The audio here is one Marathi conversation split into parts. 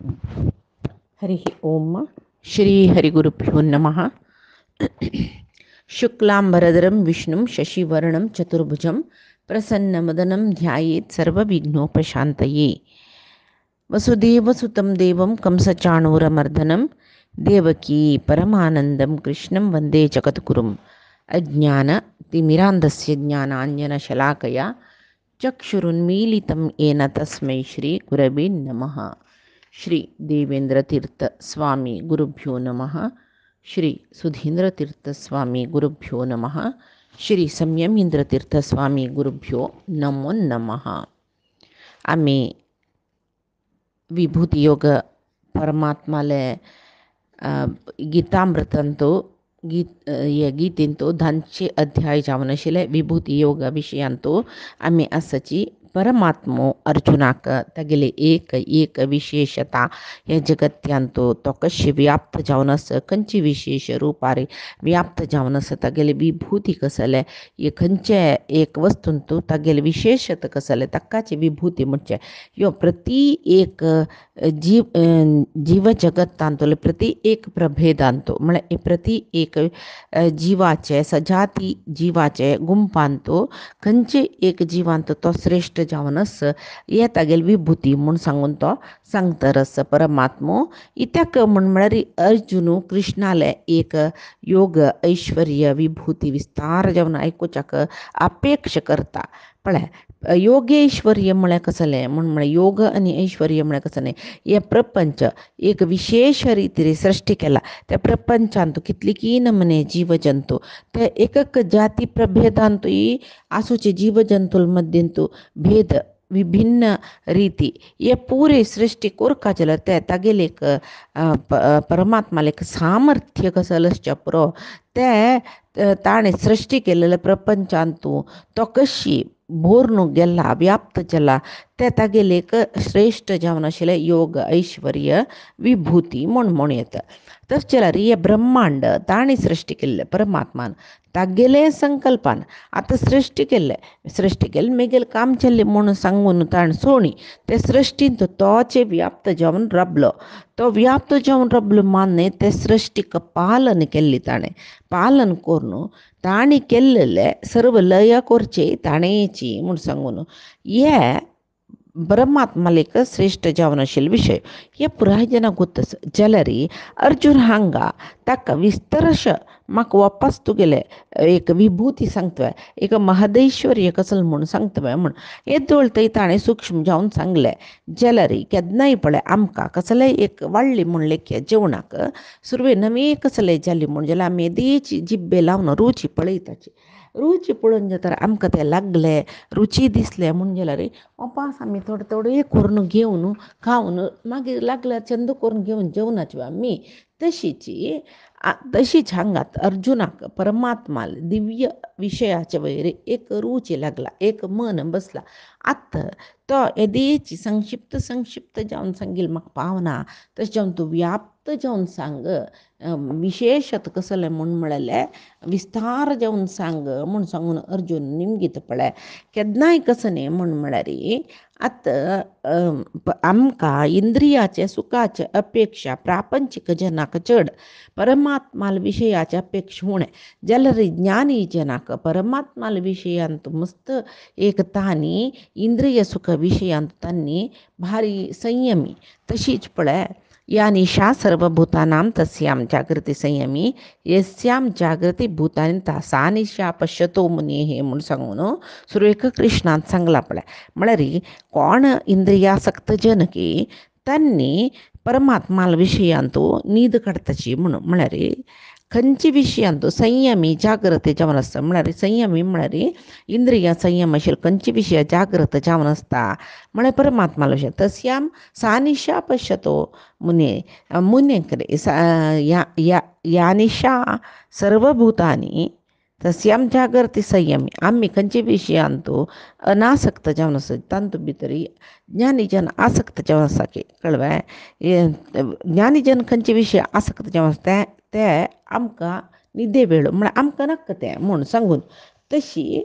हरि ओम श्री हरिगुरुभ्यो नमः। शुक्लांबरधरं विष्णुं शशिवर्णं चतुर्भुजं प्रसन्नवदनं ध्यायेत् सर्वविघ्नोपशान्तये। वसुदेवसुतं देवं कंसचाणूरमर्दनं देवकी परमानन्दं कृष्णं वन्दे जगद्गुरुम्। अज्ञानतिमिरान्धस्य ज्ञानाञ्जनशलाकया चक्षुरुन्मीलितं येन तस्मै श्रीगुरवे नमः। श्री देवेंद्र तीर्थ स्वामी गुरुभ्यो नमः। श्री सुधींद्र तीर्थ स्वामी गुरुभ्यो नमः। श्री संयमेंद्र तीर्थ स्वामी गुरुभ्यो नमो नमः. आम्ही विभूती योग परमात्माले गीतामृतंतो गीतेंतो 10 अध्याय जावन आशिल्ले विभूती योग विशयांतो आम्ही आसाची परमात्मो अर्जुनाक तागेली एक विशेषता या जगत्यांतो तो कशी व्याप्त जावन आसा, खंयची विशेष रूपारी व्याप्त जावन आसा, तागेली विभूती कसले, हे खंयचे एक वस्तूंतो तागेली विशेषत कसले तक्काची विभूती म्हणचे यो प्रति एक जीव जगत्तांतले प्रति एक प्रभेदांतो म्हळ्यार प्रति एक जीवाचे सजाती जीवाचे गुंपांतो खंयचे एक जीवांतो तो श्रेष्ठ जावन आसा हे तागेली विभूती म्हूण सांगून तो सांगतर आसा परमात्मो. इत्याक म्हळ्यार अर्जुन कृष्णाले एक योग ऐश्वर्य विभूती विस्तार जावन आयकुच्याक अपेक्षा करता. पळय योगेश्वर्य म्हळ्यार कसलें म्हळ्यार योग आनी ऐश्वर्य म्हळ्यार कसलें, हे प्रपंच एक विशेष रितीन सृश्टी केला. त्या प्रपंचांत कितलीकी नमने जीव जंतू ते एक जाती प्रभेदांतूय आसूचे जीव जंतुल मध्येंतू भेद विभिन्न रीती हे पूरे सृष्टी कोरका जाल्यार ते तागेले एक परमात्माले एक सामर्थ्य कसलें आसचें पुरो ते ताणें सृश्टी केलेल्या प्रपंचांतू तो कशी भोरून गेला व्याप्त जाला ते तागेले एक श्रेष्ठ जावन आशिल्लें योग ऐश्वर्य विभूती म्हूण येता. तशें जाल्यार हे ब्रह्मांड ताणें सृश्टी केल्लें परमात्मान तागेले संकल्पान आतां सृश्टी केल्लें मेगेल काम चल्लें म्हणून सांगून ताणें सोणी ते सृश्टींत तोचे व्याप्त जावन रबलो. तो व्याप्त जावन रबलो मान्ने ते सृश्टीक पालन केल्ली ताणें पालन करून ताणें केल्लेले सर्व लय करचे ताणेची म्हूण सांगून हे परमात्मालेक श्रेष्ठ जावन आशिल्लो विशय हे पुराय जाणांक गोत्तस जाल्यार अर्जुन हांगा ताका विस्तरश म्हाका वापस तुगेले एक विभूती सांगतवे एक महदैश्वर्य कसलें म्हूण सांगतवे म्हूण येदोळ थंय ताणें सूक्ष्म जावन सांगलें. जाल्यार केन्नाय पळय आमकां कसलेय एक वाडली म्हूण लेख्या जेवणाक सुरवेक नवी कसलेय जाली म्हूण जाल्यार आमी येदेची जिब्बे लावन रुची पळयताची. रुची पळोवन जाल्यार आमकां तें लागलें रुची दिसलें म्हूण जाल्यार वापस आमी थोडें थोडें करून घेवन खावन मागीर लागल्यार छंद करून घेवन जेवनाची आमी तशीच हांगात अर्जुनाक परमात्मा दिव्य विशयाचे वयर एक रुची लागला एक मन बसला. आतां तो येदेची संक्षिप्त जावन सांगील म्हाका पावना तशें जावन तूं व्याप्त जावन सांग विशेषत कसलें म्हूण म्हळेलें विस्तार जावन सांग म्हूण सांगून अर्जुन निमगीत पळय केन्नाय कसं न्ही म्हूण म्हळ्यार आतां आमकां इंद्रियाचे सुखाचे अपेक्षा प्रापंचीक जनाक चड परमात्माल विशयाचे अपेक्षा उणें जाल्यार ज्ञानी जनाक परमात्माल विशयांत मस्त एक तांणी इंद्रिय सुख विशयांत तांणी भारी संयमी. तशीच पळय या निशा सर्वभूतानां तस्यां जागृती संयमी यस्यां जागृती भूतानी सा निशा पश्यतो मुनीः म्हूण सांगून सुरवेक कृष्णान सांगला. पळय म्हळ्यार कोण इंद्रियासक्त जन की तांणी परमात्माल विशयांतू न्हीद काडताची म्हणून म्हळ्यार खंयच्या विशयांतू संयमी जागृती जावन आसता म्हळ्यार संयमी म्हळ्यार इंद्रिया संयम आशिल्लो खंयच्या विशया जागृत जावन आसता म्हळ्यार परमात्माला विशय तस्यां सा निशा पश्यतो मुने या निशा सर्वभूतानी तस्यां जागृती संयमी आमी खंयच्या विशयांतू अनासक्त जावन आसा तांतू भितर ज्ञानी जन आसक्त जावन आसा की कळ्ळें. ज्ञानी जन खंयचे विशय आसक्त जावन आसता ते आमकां न्हिदे वेळ म्हळ्यार आमकां नाका तें म्हूण सांगून तशी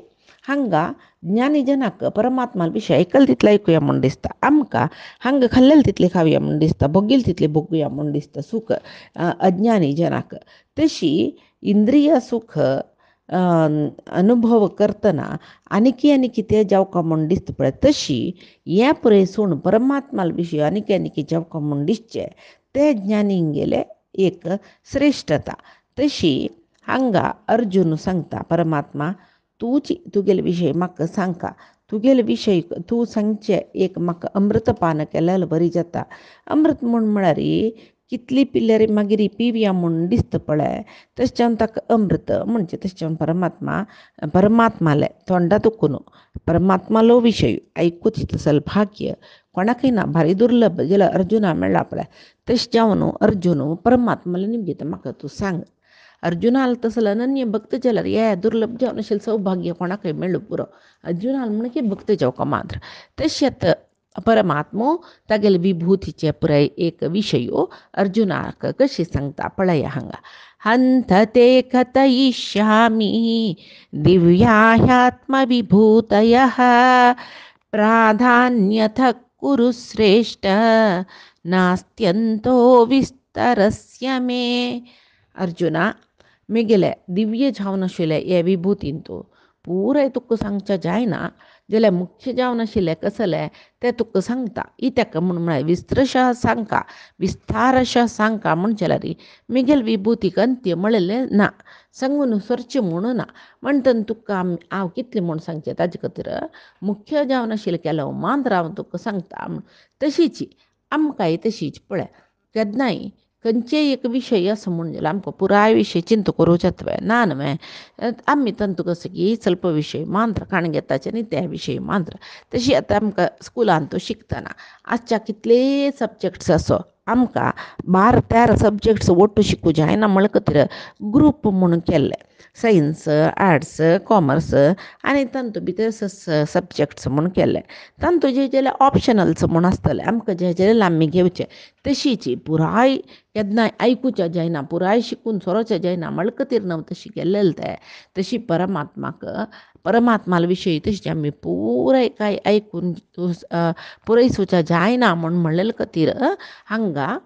हांगा ज्ञानी जनाक परमात्मा विषय ऐकल तितलं ऐकूया म्हणून दिसता, आमकां हांगा खाल्लेलं तितले खावया म्हणून दिसता, भोगील तितले भोगूया म्हणून दिसता सुख अज्ञानी जनाक. तशी इंद्रिय सुख अनुभव करतना आनिकी आनिकी ते जावका म्हणून दिसता पळय, तशी हे पळय सोडून परमात्मा विशीं आनिकी आनिकी जावका म्हणून दिसचें ते ज्ञानींक गेले एक श्रेष्ठता. तशी हांगा अर्जुन सांगता परमात्मा तुगेले विशय म्हाका सांगता, तुगेले विशय तूं सांगचें एक म्हाका अमृतपान केल्यार बरी जाता. अमृत म्हळ्यार कितली पिल्यार मागीर पिवया म्हणून दिसता पळय, तशें ताका अमृत म्हणजे तशें परमात्माले तोंडा तुकून परमात्मालो विशय ऐकूच इतलं भाग्य कोणाकय ना, भारी दुर्लभ जाल्यार अर्जुना मेळ्ळा पळय. तशें जावन अर्जुन परमात्माला निमगीत म्हाका तूं सांग. अर्जुनाल तसलं अनन्य भक्त जाल्यार हे दुर्लभ जावन आशिल्लें सौभाग्य कोणाकय मेळ्ळो पुरो. अर्जुनाल म्हण की भक्त जावका मात्र. तशेंच परमात्मो तागेले विभूतीचे पुराय एक विशयो अर्जुनाक कशी सांगता पळया हांगा. हंत ते कथयिष्यामि दिव्या ह्यात्मविभूतयः प्राधान्यथ कुरु श्रेष्ठ नास्त्यंतो विस्तरस्य मे. अर्जुना मेगेले दिव्य जावन आशिल्ले हे विभूतीन तूं पुराय तुका सांगचें जायना जाल्यार मुख्य जावन आशिल्लें कसलें तें तुका सांगता. इत्याक म्हळ्यार विस्तरशः सांगता, विस्तारशः सांगता म्हण जाल्यार मेगेल विभूतीक अंत्य म्हळेलें ना, सांगून सरचें म्हणून ना. म्हणटन तुका हांव कितलें म्हूण सांगचें ताजे खातीर मुख्य जावन आशिल्लें केलो मांद्र हांव तुका सांगता. तशीच आमकांय तशीच पळय केन्नाय खंयचेय एक विशय असो म्हूण जाल्यार आमकां पुराय विशय चिंता करूंक येता ना न्हय. आमी तंतू कसो की ಸ್ವಲ್ಪ विशय मांद्र काण घेताचे न्ही त्या विशयी मांद्र. तशी आतां आमकां स्कुलान तो शिकतना आजच्या कितले सब्जेक्ट्स असो आमकां 12-13 सब्जेक्ट्स ओट्टू शिकूं जायना म्हळ्ळे खातीर ग्रूप म्हणून केल्ले सायन्स आर्ट्स कॉमर्स आनी तांतू भितर सब्जेक्ट्स म्हूण केल्ले. तांतू जे जाल्यार ऑप्शनल्स म्हूण आसतले आमकां जे जाल्यार आमी घेवचे. तशीच पुराय केन्नाय आयकुचें जायना, पुराय शिकून सरोचें जायना म्हळ्ळे खातीर न्हू तशी केल्लें तें. तशी परमात्माल विशयी तशी आमी पुराय कांय आयकून पुरयसूचें जायना म्हूण म्हणलेले खातीर हांगा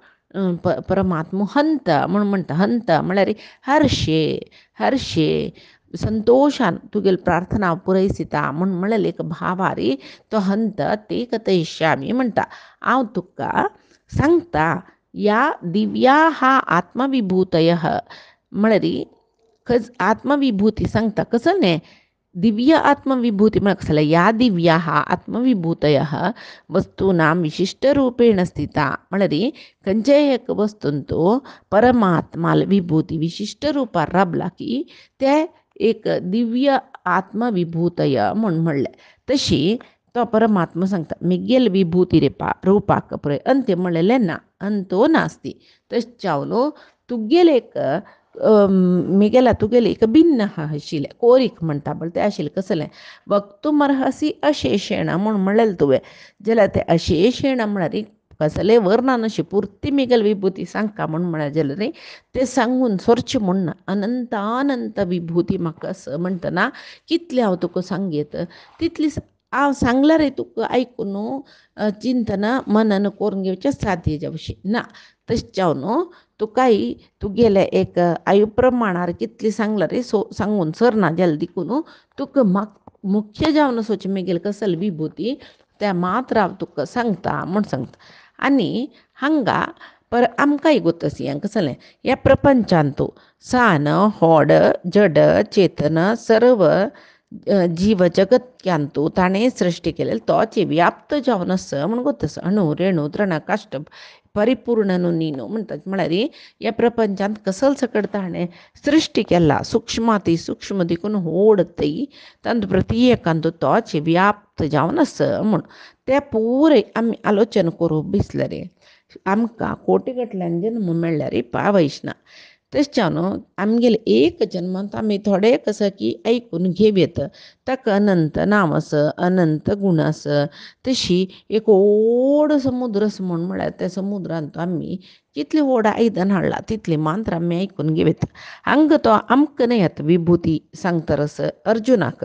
परमात्मो हंत म्हूण म्हणटा. हंत म्हळ्यार हर्शे संतोशान तुगेली प्रार्थना पुरयसिता म्हूण म्हणलेले एक भावारी तो हंत ते कथयिष्यामी म्हणटा. हांव तुका सांगता या दिव्या हा आत्मविभूतयः म्हळ्यार आत्मविभूती सांगता कसं न्ही. दिव्य आत्मविभूती म्हळ्यार कसलें या दिव्या आत्मविभूतयः वस्तूनां विशिष्टरूपेण स्थिता म्हळ्यार खंयचेय एक वस्तून तूं परमात्माल विभूती विशिष्ट रूपार राबला की ते एक दिव्य आत्मविभूतय म्हूण म्हणलें. तशी तो परमात्मा सांगता मिगेल विभूती रूपाक पळय अंत्य म्हणलेलें ना, अंतो नास्ती. तशें जावन तुगेले एक तुगेले एक भिन्न आशिल्लें कोरीक म्हणटा पळय तें आशिल्लें कसलें वक्तुमर्हसी अशेषेण म्हूण म्हणलेलें तुवें जाल्यार तें अशेषेण म्हळ्यार कसलें वर्णन अशी पुर्ती मिगेल विभूती सांगता म्हूण म्हळ्यार जाल्यार तें सांगून सोरचें म्हूण ना. अनंत विभूती म्हाका म्हणटना कितली हांव तुका सांगीत तितली हांव सांगल्यार तुका आयकून चिंतन मनन करून घेवचें साध्य जावचें ना. तशें जावन तुकाय तुगेले एक आयु प्रमाणार कितली सांगल्यार सांगून सरना जाल्यार देखून तुका मुख्य जावन सोच मेगेल कसली विभूती त्या मात्र हांव तुका सांगता म्हूण सांगता. आनी हांगा आमकांय गोतसी हें कसलें ह्या प्रपंचांतू सान होड जड चेतन सर्व जीव जगत्यांतू ताणें सृश्टी केलेली तोचे व्याप्त जावन आसा म्हूण गोतस. अणू रेणू तृण काष्ट परिपूर्ण न्हू नीनो म्हणटात. म्हळ्यार ह्या प्रपंचांत कसल सकट ताणें सृश्टी केला सूक्ष्माती सूक्ष्म देखून होड ती तांतू प्रत्येकांतू तोचे व्याप्त जावन आसा म्हूण तें पुरे आमी आलोचन करूं बिसलें रे. आमकां कोटी गटल्यान जन्म मेळ्ळ्यार पावयच ना. तेच्यानं आमगेले एक जन्मांत आमी थोडे कसं की ऐकून घेवेत ताका अनंत नाम आस अनंत गुण आस तशी एक व्हड समुद्र आसा म्हळ्यार त्या समुद्रांत आमी कितली व्हड आयदन हाडला तितली मात्र आमी ऐकून घेवेत. हांगा तो आमकां न्ही येता विभुती सांगता रस अर्जुनाक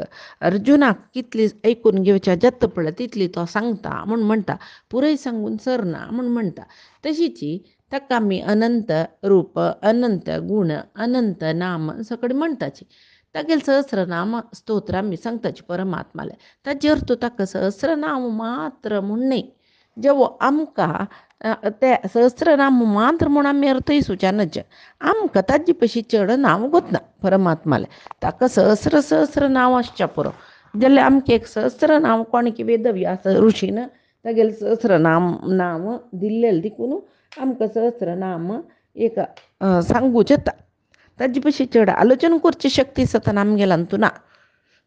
कितली ऐकून घेवच्या जत्त पडल्या तितली तो सांगता म्हूण म्हणटा, पुरय सांगून सरना म्हूण म्हणटा. तशीची ताका आमी अनंत रूप अनंत गुण अनंत नाम सगळें म्हणटाची. तागेले सहस्रनाम स्तोत्र आमी सांगताची परमात्माले. ताजे अर्थ ताका सहस्रनाम मात्र म्हूण न्ही, जेवो आमकां ते सहस्रनाम मात्र म्हूण आमी अर्थय सुचानच आमकां ताजे पशी चड नांव गोतना परमात्माले. ताका सहस्र सहस्र नांव आसच्या पुरो जाल्यार आमकां एक सहस्र नांव कोण की वेदव्यास ऋषीन तागेले सहस्र नांव दिल्लेले देखून आमकां सहस्र नाम एक सांगूं येता. ताजे पशी चड आलोचन करची शक्ती सतन आमगेल्या अंतू ना.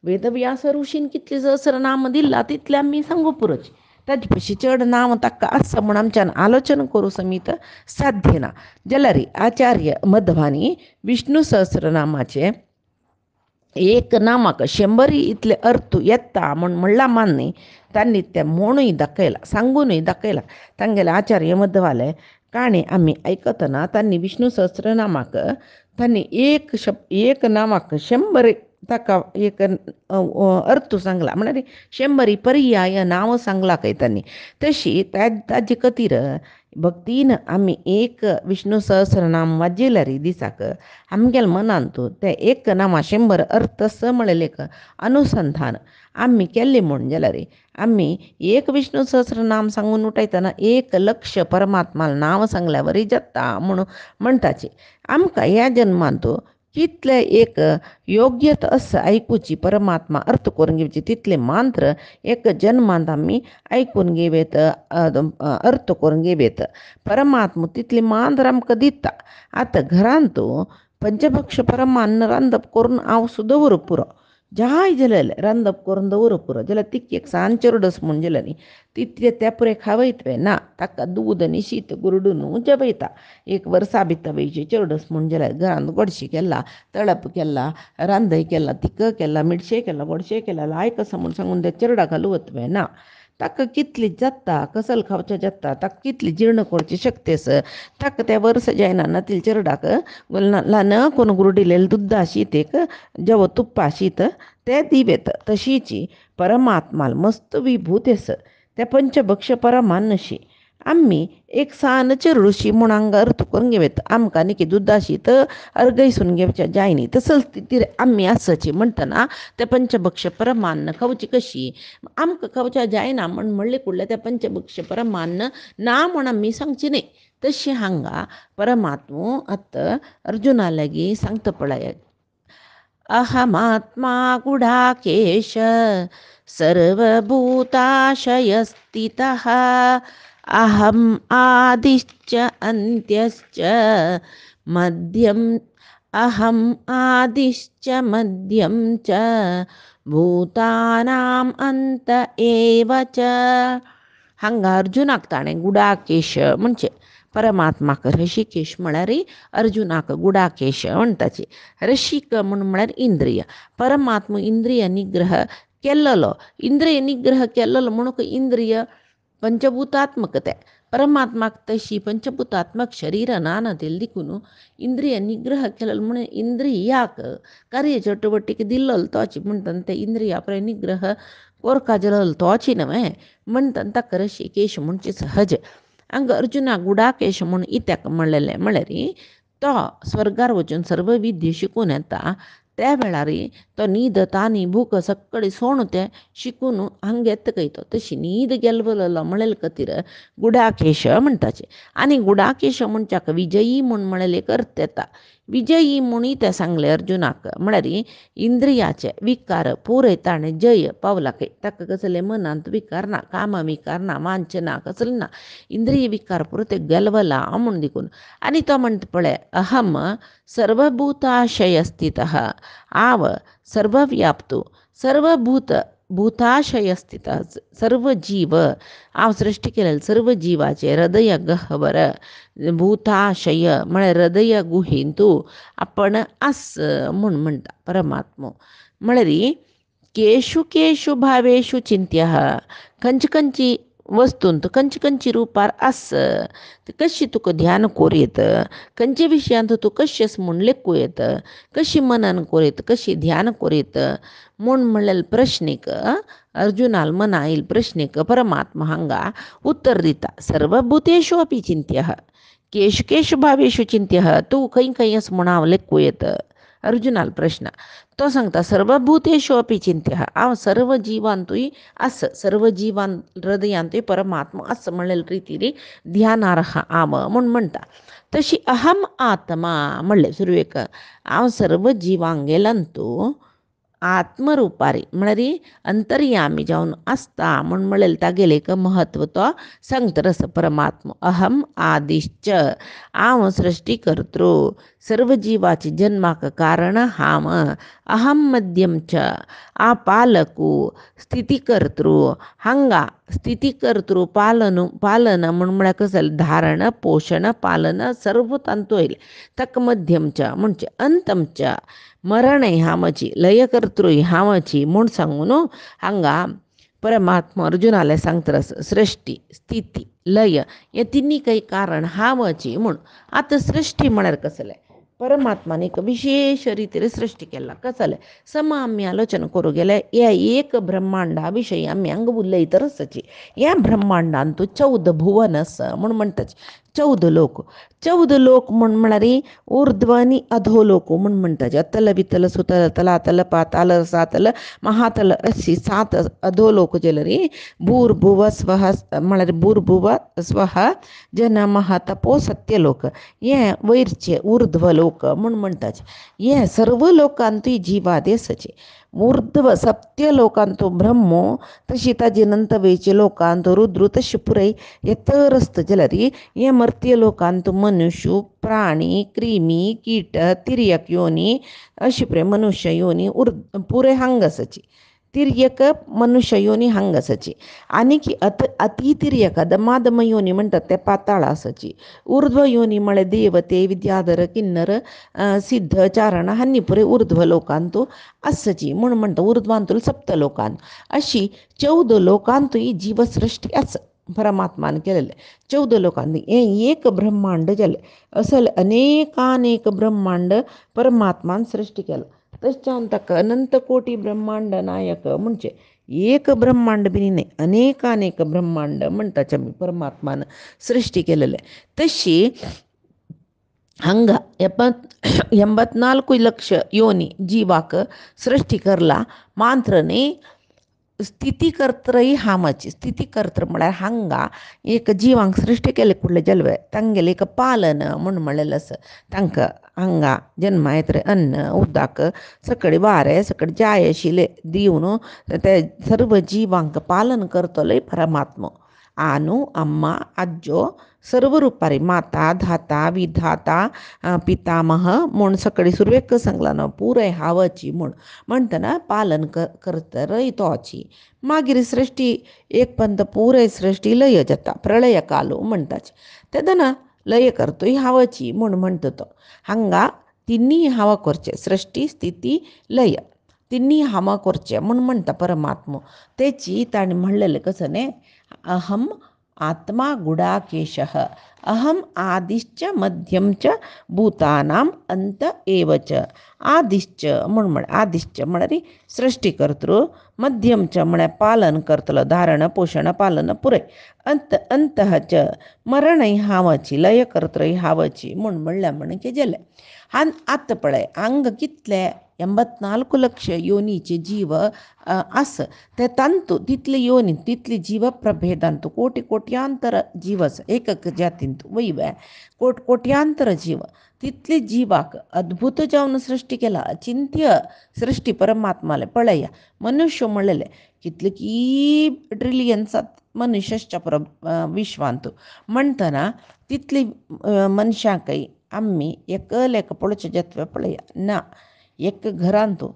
वेदव्यास ऋषीन कितले सहस्र नाम दिला तितले आमी सांगूं पुरोची. ताजे पशी चड नांव ताका आसा म्हूण आमच्यान आलोचन करूं समीत साध्य ना. जाल्यार आचार्य मध्वानी विष्णू सहस्रनामाचे एक नामाक 100 इतले अर्थ येता म्हूण म्हणला मान्नी तांणी ते म्हणूय दाखयला सांगूनय दाखयला. तांगेले आचार्य मध्वाले काणी आमी आयकतना तांणी विष्णू सहस्रनामाक तांणी एक नामाक 100 ताका एक अर्थ सांगला म्हळ्यार 100 पर्याय नांव सांगला खंय तांणी. तशी ताजे खातीर भक्तीन आमी एक विष्णू सहस्रनाम वाजयल्यार दिसाक आमगेल्या मनांत ते एक नामा 100 अर्थ स म्हणलेक अनुसंधान आमी केल्लें म्हूण जाल्यार आमी एक विष्णू सहस्रनाम सांगून उठयतना 1,00,000 परमात्माला नांव सांगल्या वरी जाता म्हूण म्हणटाची. आमकां ह्या जन्मांत कितले एक योग्यता आसा आयकुची परमात्मा अर्थ करून घेवची तितले मात्र एक जन्मांत आमी ऐकून घेवेत अर्थ करून घेवेत. परमात्मा तितली मात्र आमकां दिता. आतां घरांत पंचभक्ष परमान्न रांदप करून हांव सुद्दां दवरप पुरो जाय जाल्यार रांदप करून दवरप पुरो जाल्यार तिकेक सांचेरडस म्हूण जाल्यार न्ही तितले ते पुरे खावयतवे ना. ताका दूद आनी शीत गुरडून जेवयता. एक वर्सा भितर चेरडस म्हूण जाल्यार घरांत गोडशें केला, तळप केला, रांदय केला, तिख केला, मिरशें केला, गोडशें केला, लायक आसा म्हूण सांगून ते चेरडा घालूं वतवे ना. ताका कितली जाता कसल खावचें जाता ताका कितली जीर्ण करची शक्ती आसा. ताका त्या वर्स जायना ना तिल चेरडाक ल्हान कोण गुरडिलेले दुद्दा शीत एक जेवो तुप्पा शीत ते दिवेत. तशीची परमात्माल मस्त विभूती आसा. त्या पंचभक्ष परमान्नशी आमी एक सानचे ऋषी म्हूण हांगा अर्थ करून घेवेत. आमकां न्ही की दुदाशीत अर्गयसून घेवचें जाय न्ही. तसलच ती आमी आसाची म्हणटना ते पंचभक्ष परमान्न खावची कशी आमकां खावच्या जायना म्हण म्हणलें कुडलें ते पंचभक्ष परमान्न ना म्हूण आमी सांगची न्ही. तशी हांगा परमात्मो आतां अर्जुना लागीं सांगता पळय, अहमात्मा गुडाकेश सर्वभूताशयस्थितः अहम् आदिश्च अन्त्यश्च मध्यम अहम् आदिश्च मध्यम च भूतानाम् अंत एव च. हांगा अर्जुनाक ताणें गुडाकेश म्हणजे परमात्माक ऋषिकेश म्हळ्यार अर्जुनाक गुडाकेश म्हणटाची. ऋषिक म्हूण म्हळ्यार इंद्रिय. परमात्मा इंद्रिय निग्रह केल्लो. इंद्रिय निग्रह केल्लो म्हणून इंद्रिय पंचभूतात्मक ते परमात्माक तशी पंचभूतात्मक शरीर नाना दिल देखून इंद्रिय निग्रह केल्लो म्हणून इंद्रियाक कार्य चटवटीक दिल्लो तोची म्हणटा ते इंद्रिया पळय निग्रह कोरका जल्लो तोची न्हय म्हणटा ताका ऋषिकेश म्हणचे सहज. हांगा अर्जुना गुडाकेश म्हूण इत्याक म्हणलेलें म्हळ्यार तो स्वर्गार वचून सर्व विद्या शिकून येता. त्या वेळार तो न्हीद तानी भूक सगळें सोण ते शिकून हांगा येता खंय तो तशी न्हीद गेलो म्हणलेले खातीर गुडाकेश म्हणटाचे. आनी गुडाकेश म्हणच्याक विजयी म्हूण म्हणलेले अर्थ येता. विजयी म्हणून ते सांगले अर्जुनाक म्हळ्यार इंद्रियाचे विकार पुरय ताणें जय पावला खंय. ताका कसले मनांत विकार ना, काम विकार ना, वांछना कसलें ना, इंद्रिय विकार पुरो ते गेलवला म्हूण देखून. आनी तो म्हणटा पळय अहम सर्वभूताशय स्थितः हांव सर्वव्याप्तो सर्वभूत भूताशय स्थित सर्व जीव हांव सृश्टी केलेले सर्व जीवाचे हृदय गह्वर भूताशय म्हळ्यार हृदय गुहेंतू आपण आस म्हूण म्हणटा परमात्मो म्हळ्यार केशु केशु भावेशु चिंत्य खंयची खंयची वस्तूंत खंयची खंयची रुपार आस कशी तुका ध्यान कोरयत खंयच्या विशयांत तूं कशेंच म्हूण लेखूं येत कशी मनन कोरयत कशी ध्यान कोरयत म्हूण म्हणलेले प्रश्नीक अर्जुनाल मना येईल प्रश्नीक परमात्मा हांगा उत्तर दिता सर्वभूतेषु अपि चिंत्य केशु केशु भावेशु चिंत्य तूं खंय खंय आस म्हूण हांव लेखूं येत अर्जुनाल प्रश्न तो सांगता सर्वभूतेषु अपि चिंत्य हांव सर्व जिवांतूय आस सर्व जिवान हृदयांतूय परमात्मा आस म्हणलेले रितीन ध्यानार हांव म्हूण म्हणटा तशी अहम आत्मा म्हणलें सुरवेक हांव सर्व जिवांगेलांतू आत्मरुपारी म्हळ्यार अंतर्यामी जावन आसता म्हूण म्हणलेलें तागेलें एक म्हत्व तो सांगता रस परमात्मा अहम आदिश्च हांव सृश्टीकर्तृ सर्व जिवाची जन्माक कारण हांव अहम मध्यमच आ पालकू स्थितीकर्तृ हांगा स्थितीकर्तृ पालन म्हळ्यार कसं जालें धारण पोषण पालन सर्व तांतू येयलें तक मध्यमच म्हणजे अंतमच मरण हांवची लयकर्तृ हांवची म्हूण सांगून हांगा परमात्मा अर्जुनाले सांगता सृष्टी स्थिती लय हे तिन्ही काही कारण हांवची म्हूण आतां सृष्टी म्हळ्यार कसलें परमात्मान एक विशेष रितीन सृष्टी केला कसलें सम आमी आलोचना करूं गेले ह्या एक ब्रह्मांडा विशयी आमी हांगा उलयतरच ह्या ब्रह्मांडांत 14 भुवन आसा म्हूण म्हणटाच 14 लोक म्हळ्यार ऊर्ध्व आनी अधोलोक म्हूण म्हणटाचे अतल वितल सुतल तलातल पाताल रसातल महातल अशी 7 अधोलोक जाल्यार भूर्भुव स्वः म्हळ्यार भूर्भुव स्वः जन मह तपो सत्यलोक हे वयरचे ऊर्ध्व लोक म्हूण म्हणटाचे हे सर्व लोकांतूय जिवादे आसाचे ऊर्ध्व सत्य लोकांतो ब्रह्मो तशी ताजे नंतवेचे लोकांत रुद्र तशी पुराय येतर आसता जाल्यार हे मर्त्य लोकांत मनुष्य प्राणी क्रिमी कीट तिर्यक योनी अशी पुराय मनुष्य योनी पुरे हांगा आसाची तिर्यक मनुष्य योनी हांगा आसाची आनी की अति तिर्यक दमादम योनी म्हणटात ते पाताळ आसाची ऊर्ध्व योनी म्हळ्यार देवते विद्याधर किन्नर सिद्ध चारण हांनी पुरे ऊर्ध्व लोकांतू आसाची म्हूण म्हणटा ऊर्ध्वांतूल सप्त लोकांत अशी 14 लोकांतूय जीवसृश्टी आसा परमात्मान केलेले 14 लोकांनी हे एक ब्रह्मांड जालें असले अनेकानेक ब्रह्मांड परमात्मान सृश्टी केला तशें ताका अनंत कोटी ब्रह्मांड नायक म्हणजे एक ब्रह्मांड बी न्ही अनेकानेक ब्रह्मांड म्हणटाचे आमी परमात्मान सृश्टी केलेले तशी हांगा 84 लक्ष योनी जीवाक सृश्टी करला मात्र न्ही स्थितीकर्तृय हांवची स्थितीकर्तृ म्हळ्यार हांगा एक जिवांक सृश्टी केले कुडले जल्वे तांगेलें एक पालन म्हूण म्हणलेलें आसा तांकां हांगा जन्मा येतरे अन्न उदक सकळी वारें सकळी जाय आशिल्लें दिवन ते सर्व जिवांक पालन करतलोय परमात्मा आनू अम्मा आज्जो सर्व रुपारी माता धाता विधाता पितामह म्हूण सकळी सुरवेक सांगला न्हू पुराय हांवची म्हणटना पालन करतरय तोची मागीर सृश्टी एक पंत पुराय सृश्टी लय जाता प्रळय कालो म्हणटाचे तेदना लय करतोय हांवची म्हूण म्हणटा तो हांगा तिन्नी हांव करचे सृश्टी स्थिती लय तिन्नी हांव करचे म्हूण म्हणटा परमात्मा तेची ताणें म्हणलेलें कसं न्ही अहम आत्मा गुडाकेशः अहम आदिश्च मध्यमच भूतानाम अंत एवच आदिश्च म्हण आदिश्च म्हळ्यार सृष्टीकर्तृ मध्यमच म्हळ्यार पालन करतलो धारण पोषण पालन पुरय अंतच मरणय हांवची लय कर्तृय हांवची म्हूण म्हणल्यार म्हणजे गेलें आतां पळय हांगा कितले 84 लक्ष योनीचे जीव आस ते तांतू तितले योनी तितली जीव प्रभेदांतू कोट्यांतर जीव आसा एक जातींत वैवे कोट्यांतर जीव तितले जिवाक अद्भुत जावन सृश्टी केला अचिंत्य सृश्टी परमात्माले पळया मनुष्य म्हणलेले कितले की ट्रिलियन्सात मनुष्य विश्वांत म्हणटना तितली मनशांकय आमी एक पळोवचे जत्वे पळया ना एक घरांतू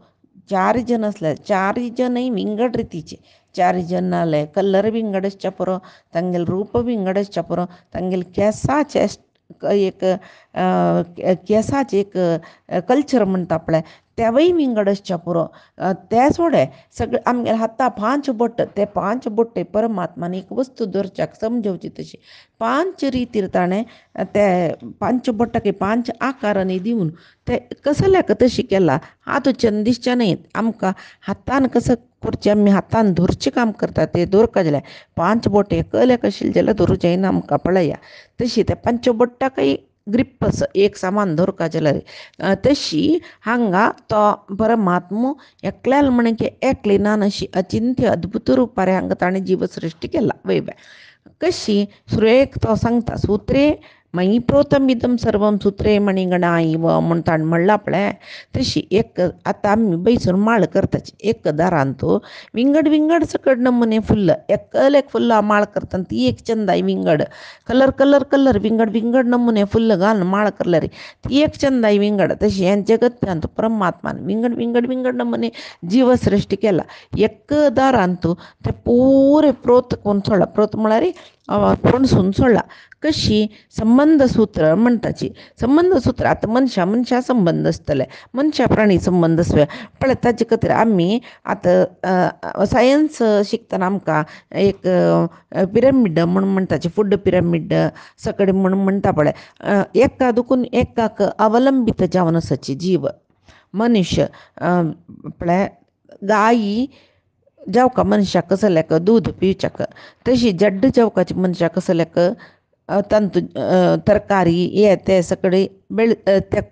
चार जन असले चार जनय विंगड रितीचे चार जन नाले कलर विंगडच चपरो ತಂಗೆಲ್ ರೂಪ विंगडच चपरो ತಂಗೆಲ್ केसाचे एक केसाचे एक कल्चर म्हणटा आपले तेवय विंगडच चपुरो ते सोडे सगळे आमगे हाता पांच बोट ते पांच बोट्टे परमात्मान एक वस्तू दरच्याक समजवची तशी पांच रितीर ताणें ते पांच बोटाके पांच आकारांनी दिवन ते कसल्याक तशी केला हातूच्यान दिसचे न्हय आमकां हातान कसं करचें आमी हातान धरचें काम करता ते दरका जाल्यार पांच बोटे एकल्याक आशिल्ले जाल्यार धरूं जायना आमकां पळया तशी त्या पंच बोट्टाकय ग्रिप्पस एक सामान दरका जाल्यार तशी हांगा तो परमात्मो एकल्याल म्हणके एकली नान अशी अचिंत्य अद्भुत रुपारे हांगा ताणें जीवसृश्टी केला वय कशी सुरेख तो सांगता सुत्रे मयी प्रोतमिदम सर्वम सुत्रे मणिगणा इव म्हण ताणें म्हणलां पळय तशी एक आतां आमी बैसून माळ करताची एक दारान तो विंगड सकड नमुने फुल्ल एकल्याक फुल्ल माळ करता ती एक चंदाय विंगड कलर विंगड नमुने फुल्ल घालून माळ करल्यार ती एक चंदाय विंगड तशी हें जगत्यांत परमात्मान विंगड नमुने जीवसृश्टी केला एक दारान तूं ते पुरे प्रोत कोण सोडला प्रोत म्हळ्यार पणसून सोडला कशी संबंध सूत्र म्हणटाची संबंध सूत्र आतां मनशा संबंध आसतले मनशा प्राणी संबंध आसले पण ताजे खातीर आमी आतां सायन्स शिकतना आमकां एक पिरामीड म्हण म्हणटाचे फूड पिरामीड सकड म्हण म्हणटा पळय एका दुखून एकाक अवलंबीत जावन आसाची जीव मनुष्य पळय गायी जेवका मनशाक कसल्याक दूद पिवच्याक तशी जड्ड जेवकाची मनशाक कसल्याक तंतू तरकारी हे ते सगळे त्या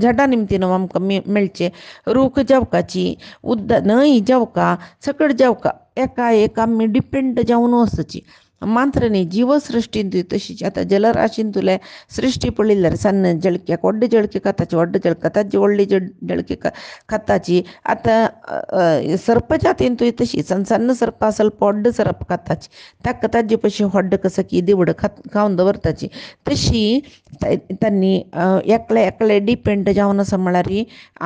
झाडां निमतीन आमकां मेळचे रूख जेवकाची उद्द न्हंय जेवका सकड जेवका एका एक आमी डिपेंड जावन वचची मात्र न्ही जीवसृश्टीन तशीच आतां जलराशीन तुले सृश्टी पळयली जाल्यार सन्न जळक्याक व्हड्ड जळकी खाताची व्हड्ड जळकाताची व्हडली जळकी खाताची आतां सर्प जातीन तुवें तशी सन्न सर्प आसल व्हड्ड सर्प खाताची ताका ताजे पयशे व्हड्ड कसं की दिवड खावन दवरताची तशी तांणी एकले डिपेंड जावन आसा म्हळ्यार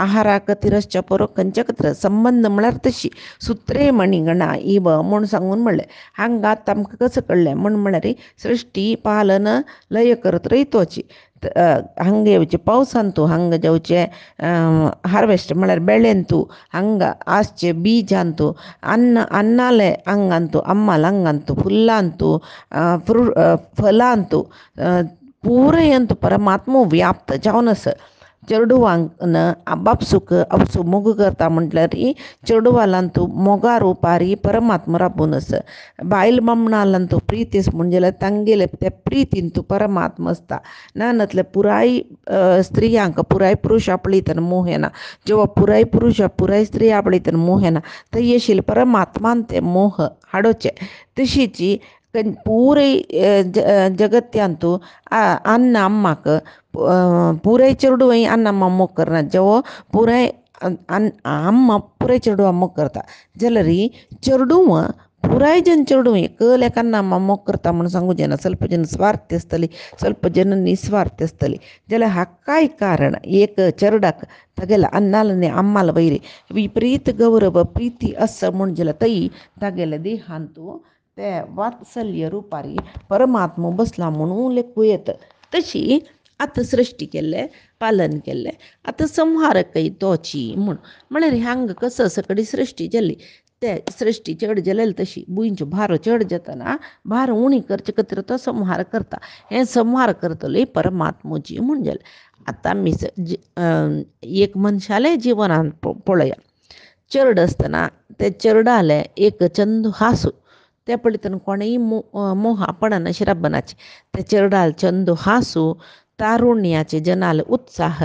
आहारा खातीर आसच्या परो खंयच्या खातीर संबंध म्हळ्यार तशी सुत्रे मणिगणा इव म्हूण सांगून म्हणलें हांगा आमकां कसं कळलें म्हळ्यार सृश्टी पालन लय करत रयतोची हांगा येवचे पावसान तूं हांगा जेवचे हार्वेस्ट म्हळ्यार बेळेन तूं हांगा आसचे बीजान तूं अन्नाले हांगान तूं अम्माल हांगान तूं फुल्लान तूं फलान तूं पूरयंत परमात्मो व्याप्त जावन आसा चेडवांक बापसूक आपसूक मोग करता म्हटल्यार चेडवालान तूं मोगा रुपारी परमात्मा राबून आसा बायल बामणालान तूं प्रितीस म्हणजे जाल्यार तांगेले त्या प्रितीन तूं परमात्मा आसता नानतले पुराय स्त्रियांक पुराय पुरुश आपणयतना मोह येना जेव्हा पुराय पुरुश पुराय स्त्री आपणयतना मोह येना थंय येशील परमात्मान ते मोह हाडोवचे तशीची पुराय जगत्यान तूं अन्न अम्माक पुराय चेडूय अन्न अम्मा मोग करना जेवो पुराय अम्मा पुराय चेडवा मोग करता जाल्यार चेडूं पुराय जन चेडूं एकल्याक अन्न अम्मा मोग करता म्हूण सांगू जायना ಸ್ವಲ್ಪ जन स्वार्थी आसतली ಸ್ವಲ್ಪ जन निस्वार्थी आसतली जाल्यार हाकाय कारण एक चेडवाक तागेल्या अन्नाल आनी अम्माल वयरी विपरीत गौरव प्रीती आसा म्हूण जाल्यार थंय तागेल्या देहान तूं ते वात्सल्य रुपारी परमात्मो बसला म्हणून लेखू येता तशी आतां सृश्टी केल्लें पालन केल्लें आतां संहारकय तोची म्हळ्यार हांगा कसं सकडी सृश्टी जाल्ली ते सृश्टी चड जाल्यार तशी बुंयच्यो भारो चड जातना भार उणी करचे खातीर तो संहार करता हें संहार करतली परमात्मोची म्हूण जालें आतां आमी एक मनशाले जिवनान पळया चड आसतना ते चेडवाले एक चंदू हांसू ते पळयतना कोणेय मोहा पडना शिराबनाचे ते चेडवाल चंदू हांसू तारुण्याचे जनाल उत्साह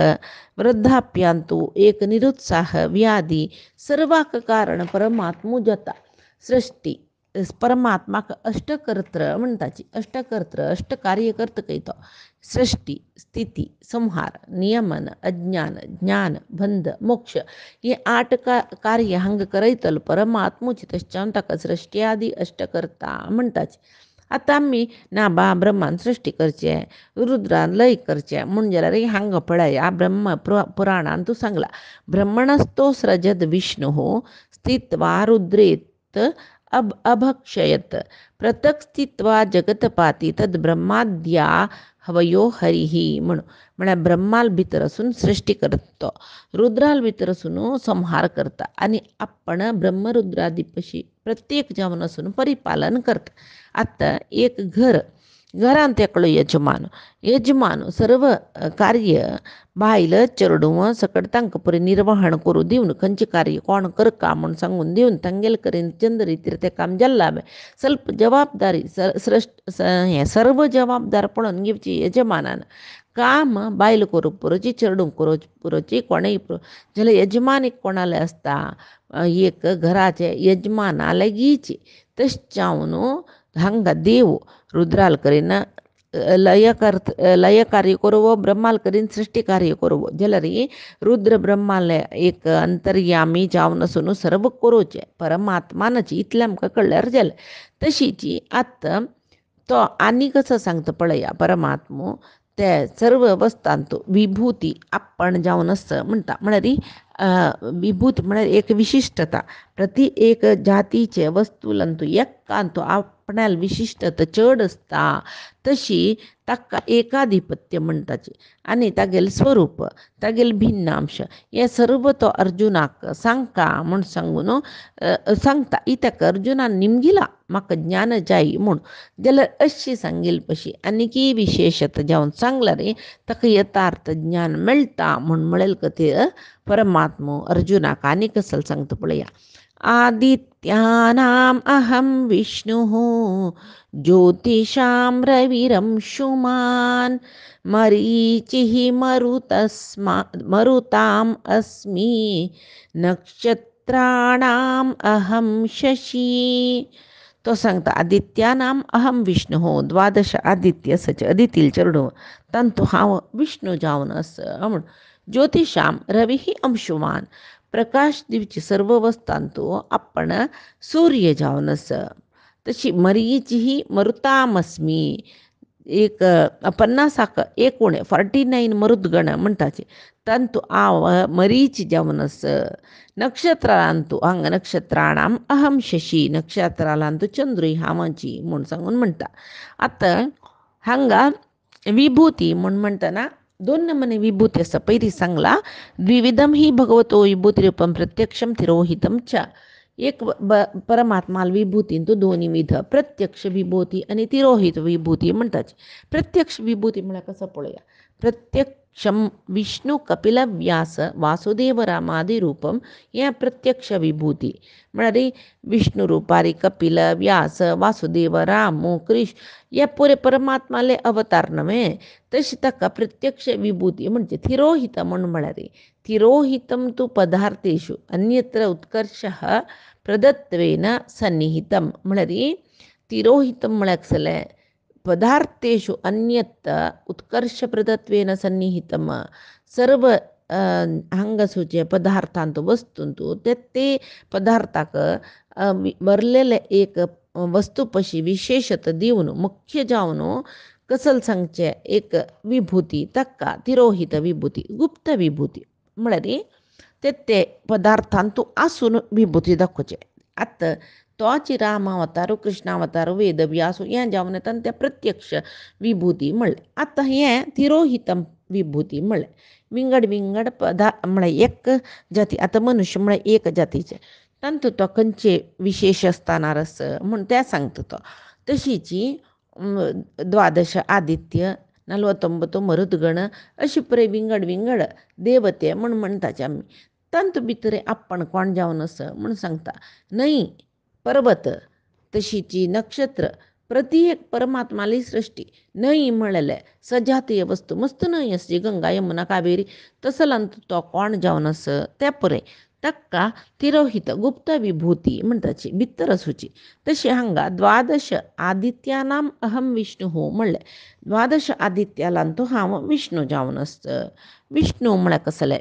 वृद्धाप्यांतू एक निरुत्साह व्याधी सर्वाक कारण परमात्मो जाता सृष्टी परमात्माक अष्टकर्त्र म्हणटाची अष्टकर्त्र अष्टकार्यकर्ता तो सृष्टी स्थिती संहार नियमन अज्ञान ज्ञान बंध मोक्ष हे 8 कार्य हांगा करयतलो परमात्मोची तशें ताका सृष्टी आदी अष्टकर्ता म्हणटाची आता आम्ही नाबा ब्रह्मान सृष्टी करचे रुद्रान लय करचे म्हणजे रे हांग पळय आ ब्रह्म पुराणान तू सांगला ब्रह्मणस्तो सृजद विष्णु स्थित्वा रुद्रेत अभक्षयत पृथक स्थित्वा जगतपाती तद ब्रह्माद्या हवयो हरिही म्हण ब्रह्माल भितर असून सृष्टी करतो रुद्राल भितर असून संहार करता आणि आपण ब्रह्मरुद्रादिपशी प्रत्येक जावन असून परिपालन करता. आता एक घरांत एकलो यजमान सर्व कार्य बायल चरडून सकट तांक परी निर्वहण करू दिवन खंयचे कार्य कोण करका म्हण सांगून दिवन तांगेल करीन चंद रितीर ते काम जल्लाबे ಸ್ವಲ್ಪ जबाबदारी हे सर्व जबाबदार पळोवन घेवची यजमानान काम बायल करूंक पुरोची चेडूंक पुरोची कोणेय जाल्यार यजमान एक कोणाले असता एक घराचे यजमाना लेगीची तशें जावन हांगा देव रुद्राल करीन लय कार्य करवो ब्रह्माल करीन सृष्टी कार्य करवो जाल्यार रुद्र ब्रह्माले एक अंतर्यामी जावन असून सर्व करोचे परमात्मानाची इतलें आमकां कळल्यार जालें. तशीची आतां तो आनी कसो सांगता पळया परमात्मो ते सर्व वस्तांतू विभूती आपण जावन आसता म्हणटा म्हळ्यार विभूती म्हळ्यार एक विशिश्टता प्रति एक जातीचे वस्तूलंतू एकांतू आपणाल विशिश्टता चड आसता तशी ताका एकाधिपत्य म्हणटाचे आनी तागेल स्वरूप तागेल भिन्नांश हे सर्व तो अर्जुनाक सांगता म्हूण सांगून सांगता इत्याक अर्जुनान निमगिला म्हाका ज्ञान जाय म्हूण जाल्यार अशी सांगील पशी आनीकी विशेषता जावन सांगला रे ताका यथार्थ ज्ञान मेळटा म्हूण म्हळेल कथेर परमात्मो अर्जुनाक आनी कसल सांगता पळया आदित्यानाम अहम विष्णुः ज्योतिषां रविरंशुमान् मरीचिः मरुताम् अस्मि नक्षत्राणाम अहम शशी. तो सांगता आदित्यानाम अहम विष्णुः द्वादश आदित्य सच अदितील चरडू तंतु हांव विष्णू जावन आसा म्हूण ज्योतिषाम रवी अंशुमान प्रकाश दिवची सर्व वस्तांतू आपण सूर्य जावन आसा. तशी मरीची मरुतामस्मी एक 50 एकूण 49 मरुद्गण म्हणटाचे तंतु हांव मरीच जावन आसा. नक्षत्रांतू हांगा नक्षत्राणाम अहम शशी नक्षत्रांतू चंद्रुय हांवाची म्हूण सांगून म्हणटा. आतां हांगा विभूती म्हूण म्हणटना दोन नमुने विभूती आसा. पयलीं सांगला द्विविधम ही भगवतो विभूती रूपम प्रत्यक्षम तिरोहितम च एक परमात्माल विभूतीन तो दोन्ही विध प्रत्यक्ष विभूती आणि तिरोहित विभूती म्हणटाची. प्रत्यक्ष विभूती म्हळ्यार कसं पळया प्रत्यक्षम विष्णू कपिल व्यास वासुदेव रामादी रूपम हे प्रत्यक्ष विभूती म्हळ्यार विष्णू रुपारी कपिल व्यास वासुदेव राम कृष्ण हे पुरे परमात्माले अवतार नव्हे. तशी ताका प्रत्यक्ष विभूती म्हणजे तिरोहित म्हणून म्हळ्यार तिरोहितम तु पदार्थेषु अन्यत्र उत्कर्षः प्रदत्वेन सन्निहितम म्हळ्यार तिरोहितम म्हळ्यार कसलें पदार्थेषु अन्यत उत्कर्ष प्रदत्वेन सन्निहितम सर्व हांगासूचे पदार्थांत वस्तूंतू ते पदार्थाक भरलेले एक वस्तू पशी विशेषत दिवन मुख्य जावन कसल सांगचे एक विभूती ताका तिरोहित विभूती गुप्त विभूती म्हळ्यार ते पदार्थांतू आसून विभूती दाखोवचे. आतां तोच रामावतारू कृष्णावतारू वेदव्यासू हें जावन येता आनी तें प्रत्यक्ष विभूती म्हणलें. आतां हें तिरोहितम विभूती म्हणलें विंगड म्हळ्यार एक जाती आतां मनुष्य म्हळ्यार एक जातीचे तांतू तो खंयचे विशेष आसताना रस म्हूण तें सांगता तो. तशीची द्वादश आदित्य 49 मरुद्गण अशी पळय विंगड देवते म्हूण म्हणटाचे आमी तांतू भितर आपण कोण जावन आसा म्हूण सांगता. न्हंय पर्वत तशीची नक्षत्र प्रति एक परमात्माली सृष्टी न्हंय म्हणलेले सजातीय वस्तू मस्त न्हंय आसची गंगा यमुना कावेरी तसलंतू तो कोण जावन आसा ते पळय ताका तिरोहित गुप्त विभूती म्हणटाची भितर आसूची. तशी हांगा द्वादश आदित्यानाम अहम विष्णुः म्हणलें द्वादश आदित्यालांतू हांव विष्णू जावन आसता. विष्णू म्हळ्यार कसलें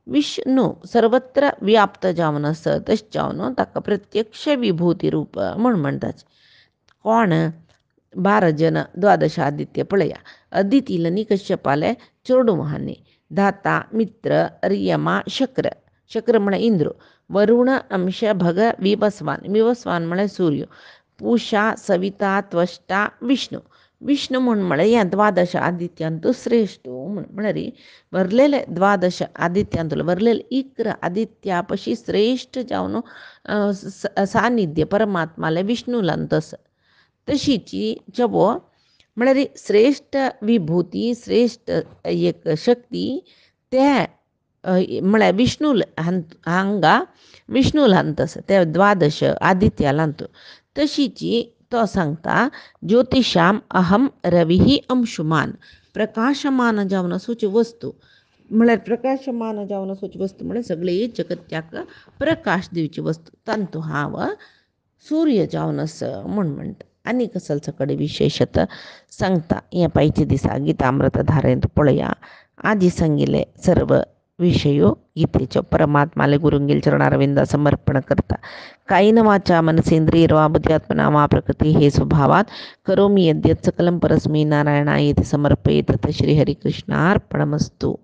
विष्णू सर्वत्र व्याप्त जावन आसा तशें जावन ताका प्रत्यक्ष विभूती रूप म्हूण म्हणटाचे. कोण 12 जन द्वादश आदित्य पळया अदितील निकश्यपाले चोरडू महाने धाता मित्र रियमा शक्र शक्र म्हणे इंद्र वरुण अंश भग विवस्वान विवस्वान म्हणे सूर्य पूषा सविता त्वष्टा विष्णू विष्णू म्हण म्हळे या द्वादश आदित्यांतू श्रेष्ठ म्हणे बरलेले द्वादश आदित्यांतुला बरलेले इक्र आदित्यापशी श्रेष्ठ जावन सान्निध्य परमात्माला विष्णूलांतस तशीची जबो म्हणारी श्रेष्ठ विभूती श्रेष्ठ एक शक्ती त्या म्हळ्या विष्णू हांगा विष्णूला हांतस त्या द्वादश आदित्याला हांतो तशीची तो सांगता ज्योतिषाम अहम रवी अंशुमान प्रकाशमान जावन सूच वस्तू म्हळ्यार प्रकाशमान जावन सूच वस्तू म्हळ्यार सगळे जगत्याक प्रकाश दिवची वस्तू तांतू हांव सूर्य जावनस म्हणटा आणि कसलचा कडे विशेषत सांगता या पाहिजे दिसा गीतामृत धारेंत पळया आजी सांगिले सर्व विषयो गीतेच्या परमात्माले गुरुंगेल चरणारविंदा समर्पण करता कायीन वाचा मनसेंद्रियर्वा बुद्ध्यात्मना वा प्रकृती हे स्वभावात करोमि यद्यत् सकलं परस्मै नारायणाय इति समर्पयेत श्रीहरिकृष्णार्पणमस्तु.